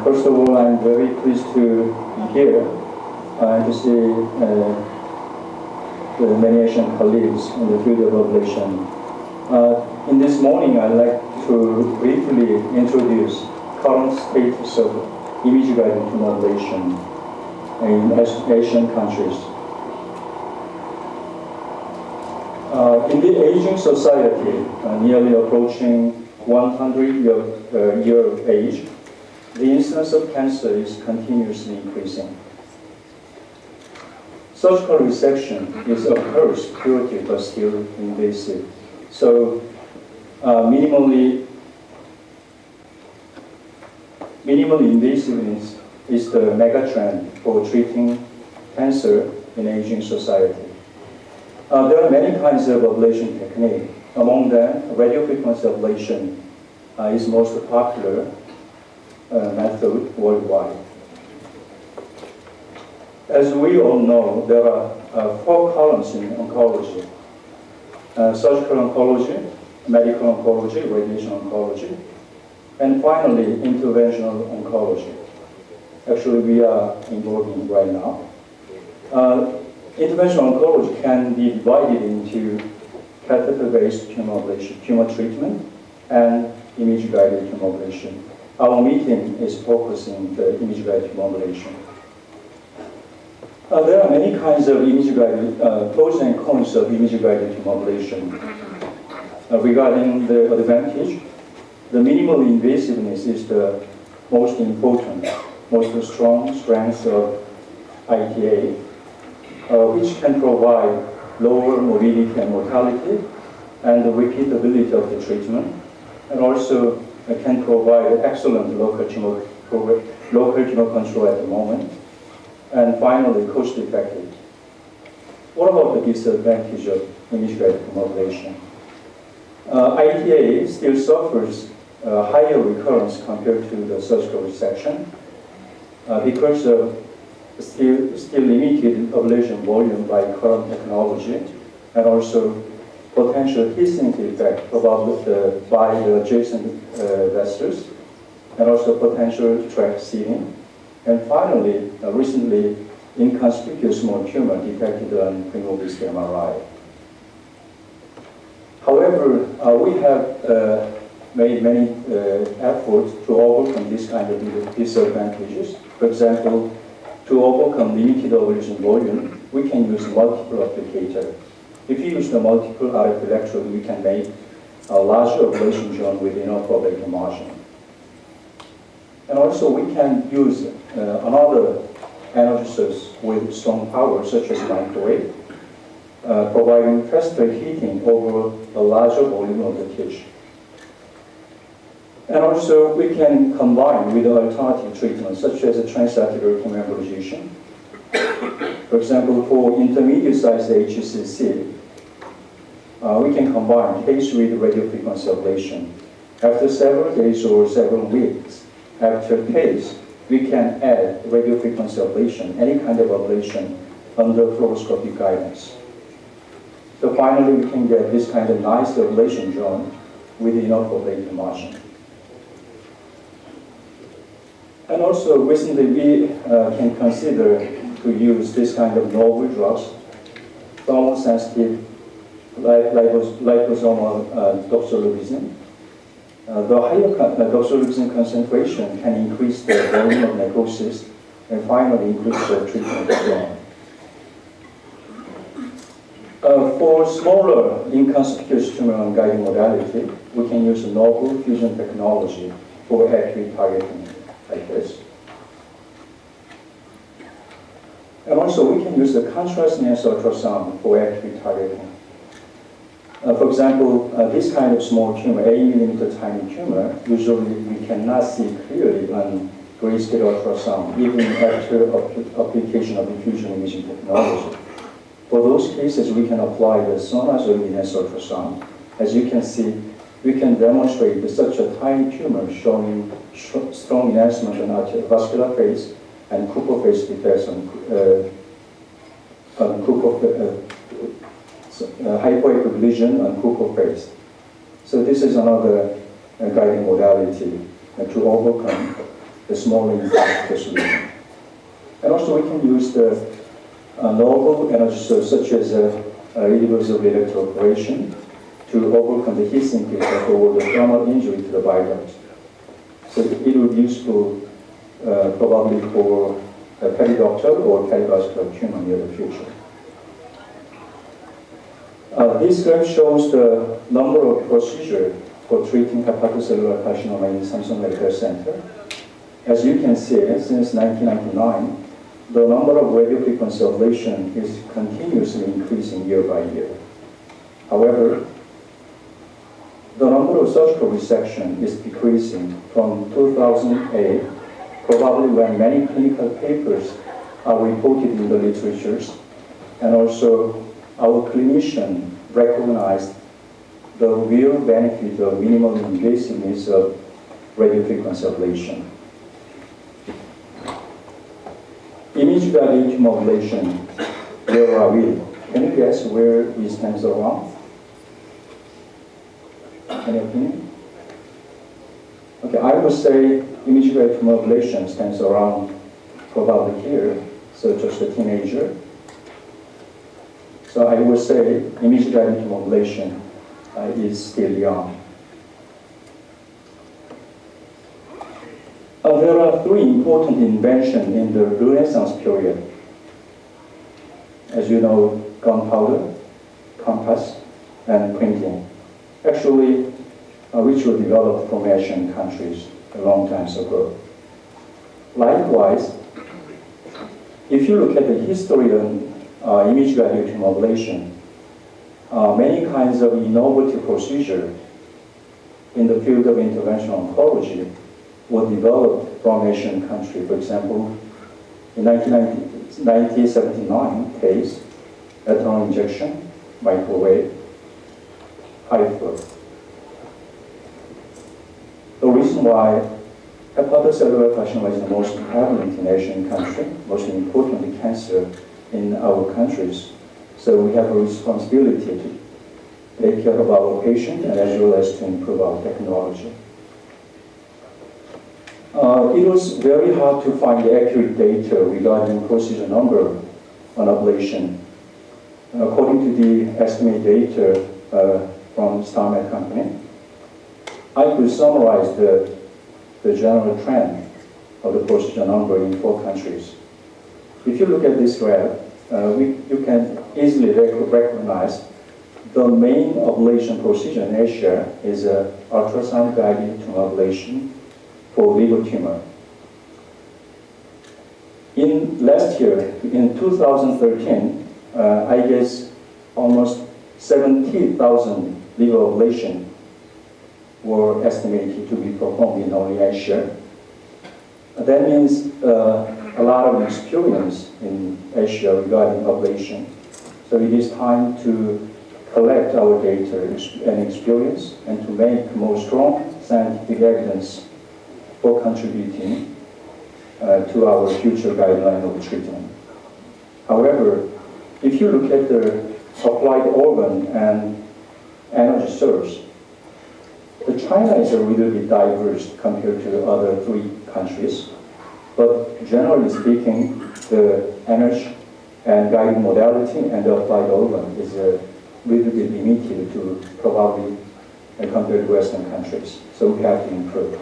First of all, I'm very pleased to be here and to see the many Asian colleagues in the field of ablation. In this morning, I'd like to briefly introduce current status of image-guided tumor ablation in Asian countries. In the aging society, nearly approaching 100 year of age, the incidence of cancer is continuously increasing. Surgical resection is, of course, curative but still invasive. So, minimal invasiveness is the mega trend for treating cancer in aging society. There are many kinds of ablation technique. Among them, radiofrequency ablation is most popular method worldwide. As we all know, there are 4 columns in oncology: surgical oncology, medical oncology, radiation oncology, and finally, interventional oncology. Actually, we are involved in right now. Interventional oncology can be divided into catheter-based tumor ablation, tumor treatment, and image-guided tumor ablation. Our meeting is focusing the image-guided tumor ablation. There are many kinds of image-guided, pros and cons of image-guided tumor ablation. Regarding the advantage, the minimal invasiveness is the most important, most strong strength of ITA, which can provide lower morbidity and mortality and the repeatability of the treatment, and also can provide excellent local tumor control at the moment, and finally, cost-effective. What about the disadvantage of image-guided tumor ablation? ITA still suffers higher recurrence compared to the surgical resection because of still limited ablation volume by current technology, and also potential heat-sink effect by the adjacent vessels, and also potential tract seeding. And finally, recently, inconspicuous small tumor detected on primo-disc MRI. However, we have made many efforts to overcome this kind of disadvantages. For example, to overcome limited ablation volume, we can use multiple applicators. If you use the multiple RF electrode, we can make a larger ablation zone with enough ablation margin. And also, we can use another energy source with strong power, such as microwave, providing faster heating over a larger volume of the tissue. And also, we can combine with alternative treatments, such as a transarterial embolization. For example, for intermediate-sized HCC, we can combine case with radiofrequency ablation. After several days or several weeks after case, we can add radiofrequency ablation, any kind of ablation, under fluoroscopic guidance. So finally, we can get this kind of nice ablation zone with enough ablation margin. And also, recently, we can consider to use this kind of novel drugs, thermosensitive liposomal doxorubicin. The higher doxorubicin concentration can increase the volume of necrosis and finally increase the treatment zone. For smaller inconspicuous tumor guiding modality, we can use novel fusion technology for accurate targeting like this. And also, we can use the contrast-enhanced ultrasound for accurate targeting. For example, this kind of small tumor, 8 millimeter tiny tumor, usually we cannot see clearly on grayscale ultrasound, even after application of diffusion imaging technology. For those cases, we can apply the sonazole-enhanced ultrasound. As you can see, we can demonstrate such a tiny tumor showing strong enhancement in vascular phase and Cooper phase defects on hypoequilibrium and Cooper phase. So this is another guiding modality to overcome the smaller impact the solution. And also we can use the novel energy source such as irreversible electroporation to overcome the heat sink effect or the thermal injury to the viruses. So it will be useful probably for a periductal or perivascular tumor near the future. This graph shows the number of procedures for treating hepatocellular carcinoma in Samsung Medical Center. As you can see, since 1999, the number of radiofrequency ablation is continuously increasing year by year. However, the number of surgical resection is decreasing from 2008, probably when many clinical papers are reported in the literatures, and also our clinician recognized the real benefit of minimal invasiveness of radiofrequency ablation. Image-guided tumor ablation, where are we? Can you guess where we stand around? Any opinion? Okay, I would say image-guided tumor ablation stands around probably here, so just a teenager. So I would say image-guided tumor ablation is still young. There are three important inventions in the Renaissance period. As you know, gunpowder, compass, and printing. Actually, which were developed from Asian countries a long time ago. Likewise, if you look at the history of image-guided tumor ablation, many kinds of innovative procedures in the field of interventional oncology were developed from Asian countries. For example, in 1979 case, ethanol injection, microwave, high flow. The reason why hepatocellular carcinoma is the most prevalent in Asian country, most importantly cancer in our countries. So we have a responsibility to take care of our patients and as well as to improve our technology. It was very hard to find accurate data regarding procedure number on ablation. According to the estimated data from StarMed company, I could summarize the general trend of the procedure number in 4 countries. If you look at this graph, you can easily recognize the main ablation procedure in Asia is ultrasound-guided tumor ablation for liver tumor. In last year, in 2013, I guess almost 70,000 liver ablation were estimated to be performed in only Asia. That means a lot of experience in Asia regarding ablation. So it is time to collect our data and experience and to make more strong scientific evidence for contributing to our future guideline of treatment. However, if you look at the applied organ and energy source, China is a little bit diverse compared to other 3 countries, but generally speaking, the energy and guided modality and the applied organ is a little bit limited to probably compared to Western countries. So we have to improve.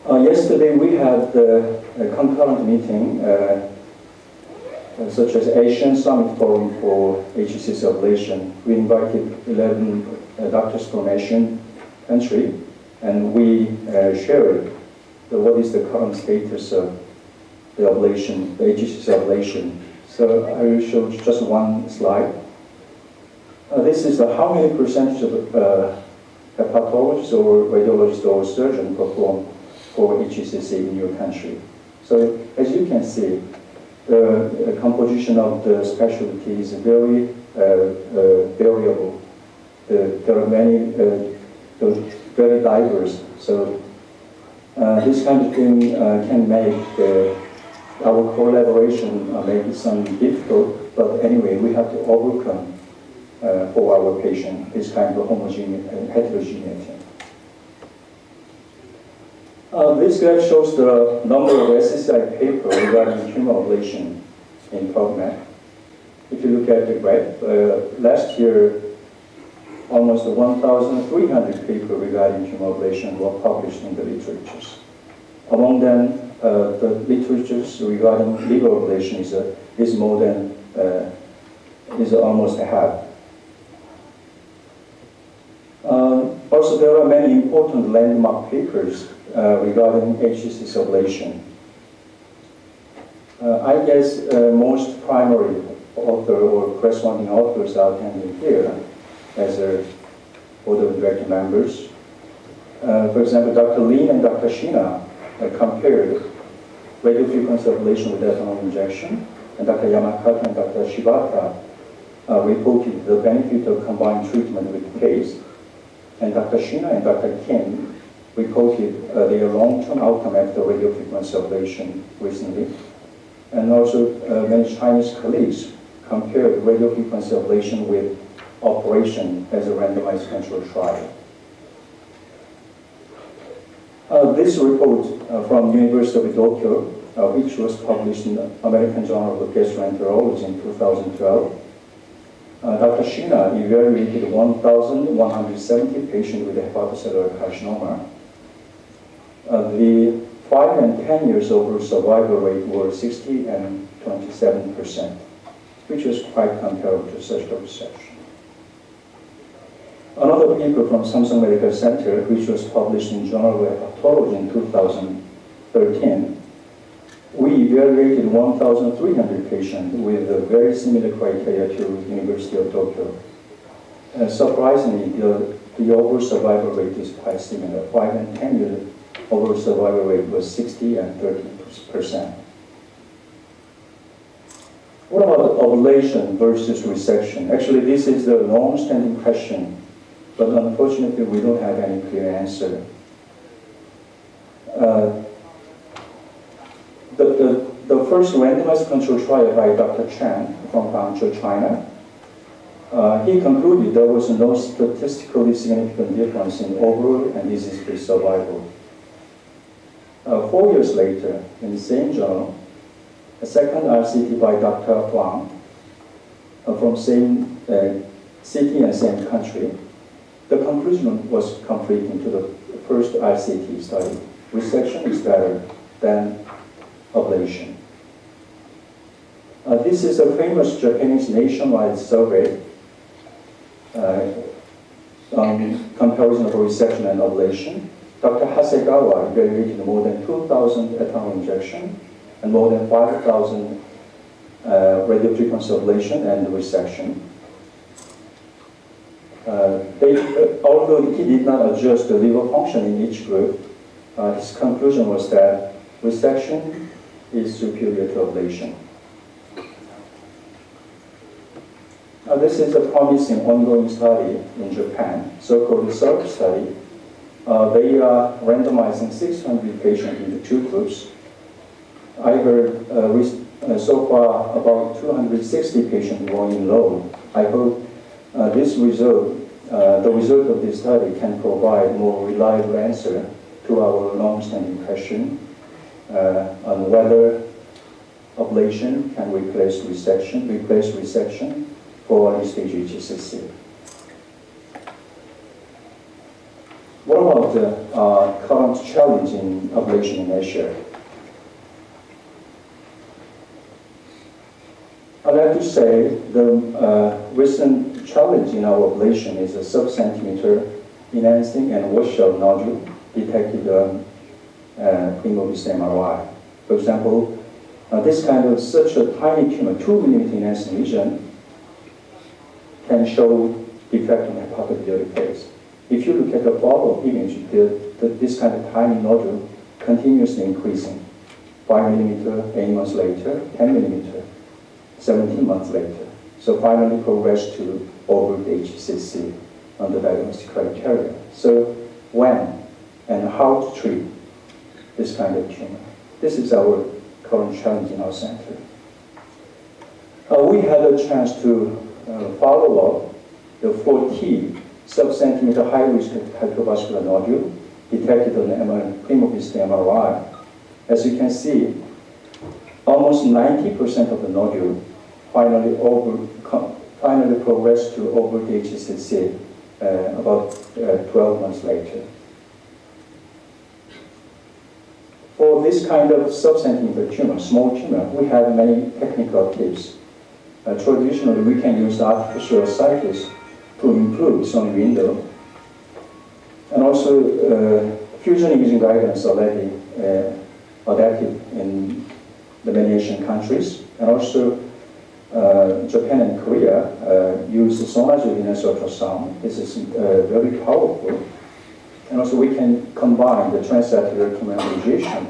Yesterday we had a concurrent meeting such as Asian Summit Forum for HCC ablation. We invited 11 doctors from Asian country, and we shared what is the current status of the ablation, the HCC ablation. So I will show just one slide. This is how many percentage of hepatologists or radiologists or surgeons perform for HCC in your country. So as you can see, the composition of the specialty is very variable. There are many, very diverse. So this kind of thing can make our collaboration maybe some difficult, but anyway, we have to overcome for our patient this kind of heterogeneity. This graph shows the number of SSI papers regarding tumor ablation in PubMed. If you look at the graph, last year, almost 1,300 papers regarding tumor ablation were published in the literatures. Among them, the literatures regarding liver ablation is more than is almost half. Also, there are many important landmark papers regarding HCC ablation. I guess most primary author or corresponding authors are attending here as a board of director members. For example, Dr. Lin and Dr. Shina compared radiofrequency ablation with ethanol injection, and Dr. Yamakata and Dr. Shibata reported the benefit of combined treatment with PACE, and Dr. Shina and Dr. Kim reported their long-term outcome after radiofrequency ablation recently. And also many Chinese colleagues compared radiofrequency ablation with operation as a randomized controlled trial. This report from University of Tokyo, which was published in the American Journal of Gastroenterology in 2012, Dr. Shina evaluated 1,170 patients with hepatocellular carcinoma. The 5 and 10 years overall survival rate were 60 and 27%, which was quite comparable to surgical resection. Another paper from Samsung Medical Center, which was published in Journal of Hepatology in 2013, we evaluated 1,300 patients with a very similar criteria to University of Tokyo. Surprisingly, the overall survival rate is quite similar. 5 and 10 year overall survival rate was 60 and 30%. What about ablation versus resection? Actually, this is the long-standing question, but unfortunately, we don't have any clear answer. The first randomized controlled trial by Dr. Chen from Guangzhou, China, he concluded there was no statistically significant difference in overall and disease-free survival. 4 years later, in the same journal, a second RCT by Dr. Huang from same city and same country, the conclusion was complete to the first RCT study. Resection is better than ablation. This is a famous Japanese nationwide survey on comparison of resection and ablation. Dr. Hasegawa evaluated more than 2,000 ethanol injection and more than 5,000 radiofrequency ablation and resection. Although he did not adjust the liver function in each group, his conclusion was that resection is superior to ablation. This is a promising ongoing study in Japan, so-called SERP study. They are randomizing 600 patients into 2 groups. I heard so far about 260 patients were enrolled. I hope the result of this study can provide more reliable answer to our long-standing question on whether ablation can replace resection for early-stage HCC. What about the current challenge in ablation in Asia? I'd like to say the recent challenge in our ablation is a sub-centimeter enhancing and washout nodule detected on hemoglobin MRI. For example, this kind of such a tiny tumor, 2 mm enhancing lesion, can show defect in hepatobiliary phase. If you look at the follow-up image, this kind of tiny nodule continuously increasing. 5 mm 8 months later, 10 mm 17 months later. So finally progressed to overt HCC on the diagnostic criteria. So when and how to treat this kind of tumor? This is our current challenge in our center. We had a chance to follow up the 40 sub-centimeter high-risk hypervascular nodule detected an prima vista MRI. As you can see, almost 90% of the nodule finally progressed to over DHCC about 12 months later. For this kind of subcentimeter tumor, small tumor, we have many technical tips. Traditionally, we can use artificial cycles to improve Sony window. And also, fusion imaging guidance already adapted in the many Asian countries. And also, Japan and Korea use sonogenous ultrasound. This is very powerful. And also, we can combine the transarterial chemioembolization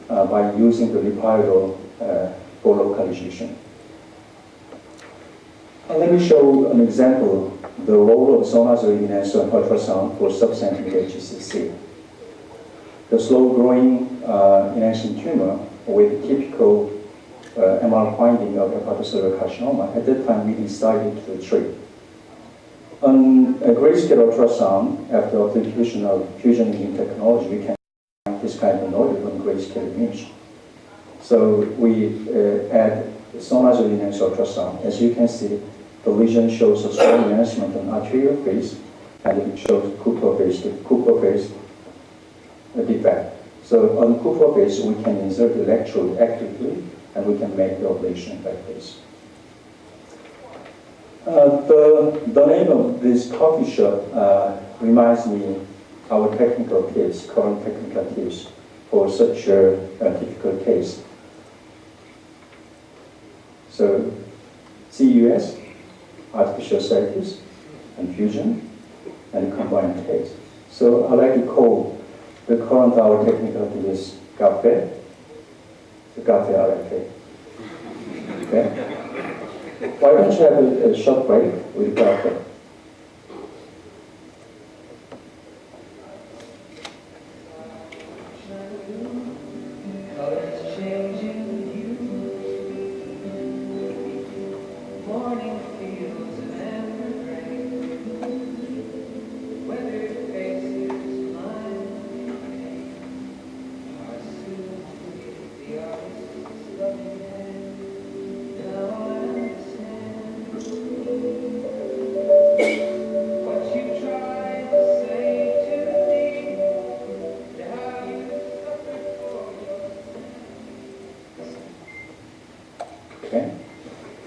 by using the Ripardo for localization. And let me show an example, the role of sonogenous ultrasound for subcentimeter HCC. The slow-growing enhancing tumor with typical MR finding of hepatocellular carcinoma, at that time we decided to treat. On a grayscale ultrasound, after application of fusion imaging technology, we can find this kind of nodule on grayscale image. So we add sonogenous ultrasound. As you can see, the lesion shows a strong enhancement on arterial phase, and it shows Cooper phase defect. So on Cooper phase, we can insert the electrode actively, and we can make the ablation like this. The name of this coffee shop reminds me our technical tips, current technical tips for such a difficult case. So CUS, artificial cycles, and fusion, and combined case. So I like to call the current our technical tips GAFE, the GAFE RFA. Okay? Why don't you have a short break with GAFE?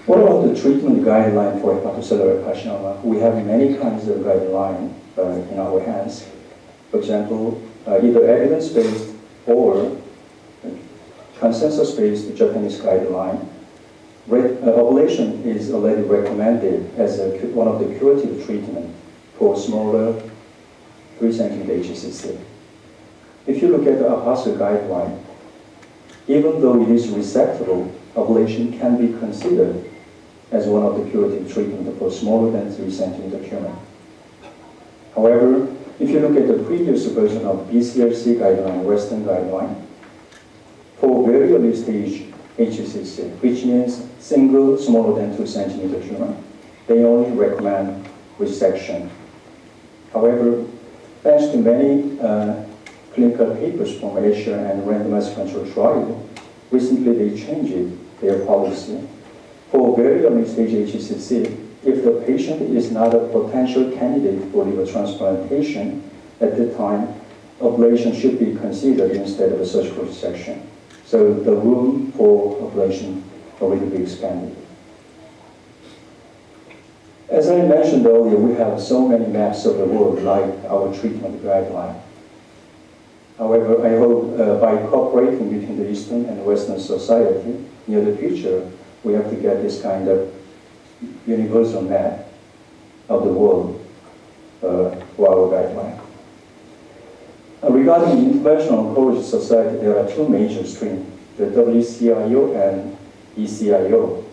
What about the treatment guideline for hepatocellular carcinoma? We have many kinds of guidelines in our hands. For example, either evidence-based or consensus-based Japanese guideline. Ablation is already recommended as one of the curative treatment for smaller 3 cm HCC. If you look at the AHASA guideline, even though it is resectable, ablation can be considered as one of the curative treatment for smaller than 3 cm tumor. However, if you look at the previous version of BCLC guideline, Western guideline, for very early stage HCC, which means single smaller than 2 cm tumor, they only recommend resection. However, thanks to many clinical papers from Asia and randomized control trial, recently they changed their policy. For very early stage HCC, if the patient is not a potential candidate for liver transplantation, at the time, ablation should be considered instead of a surgical resection. So the room for ablation already be expanded. As I mentioned earlier, we have so many maps of the world like our treatment guideline. However, I hope by cooperating between the Eastern and Western society, near the future, we have to get this kind of universal map of the world for our guideline. Regarding the Interventional Oncology Society, there are two major streams, the WCIO and ECIO.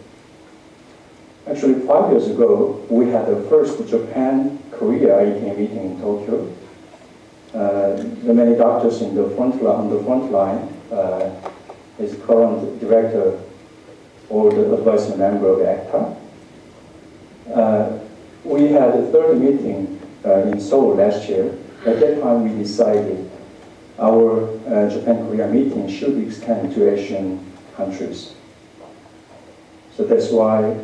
Actually, 5 years ago, we had the first Japan-Korea IPA meeting in Tokyo. The many doctors on the front line is current director or the advisory member of ACTA. We had a third meeting in Seoul last year. At that time, we decided our Japan-Korea meeting should extend to Asian countries. So that's why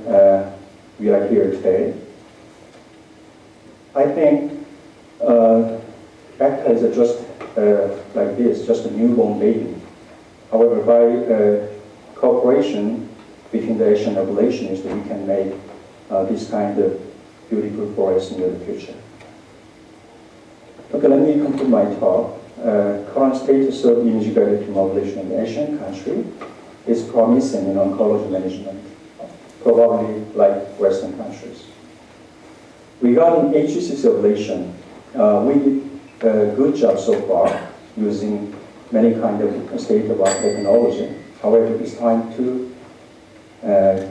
we are here today. I think ACTA is just like this, just a newborn baby. However, by cooperation between the Asian populations, we can make this kind of beautiful progress in the future. Okay, let me conclude my talk. Current status of image-guided modulation in Asian country is promising in oncology management, probably like Western countries. Regarding HCC ablation, we did a good job so far using many kind of state-of-the-art technology. However, it's time to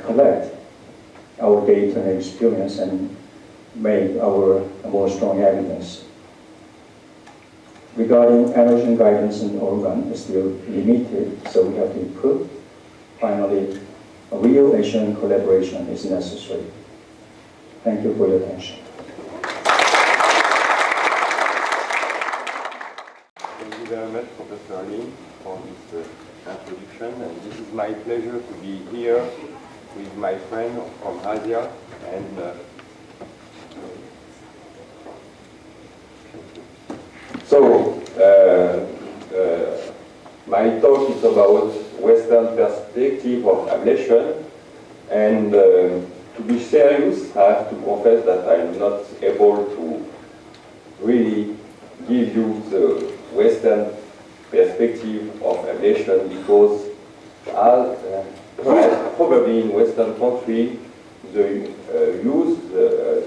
collect our data and experience and make our more strong evidence. Regarding emerging guidance in organ is still limited, so we have to improve. Finally, a real Asian collaboration is necessary. Thank you for your attention. Thank you very much, Professor Lin, for this introduction. And this is my pleasure to be here with my friend from Asia. And my talk is about Western perspective of ablation. And to be serious, I have to confess that I'm not able to really give you the Western perspective of ablation because probably in Western country the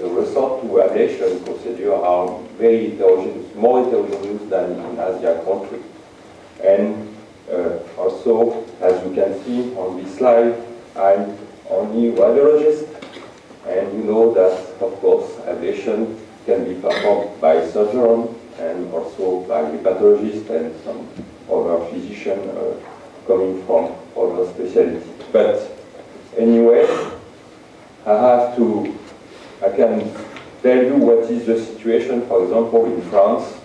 the resort to ablation procedure are very heterogeneous, more heterogeneous than in Asia country. And also, as you can see on this slide, I'm only radiologist, and you know that, of course, ablation can be performed by surgeon and also by hepatologist and some other physician coming from other specialties. But anyway, I can tell you what is the situation, for example, in France.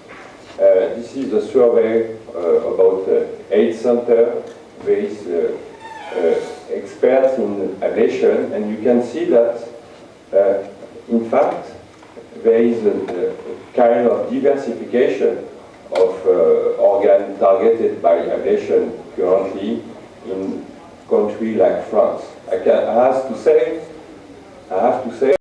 This is a survey about 8 centers with experts in ablation, and you can see that, in fact, there is a kind of diversification of organ targeted by ablation currently in countries like France. I have to say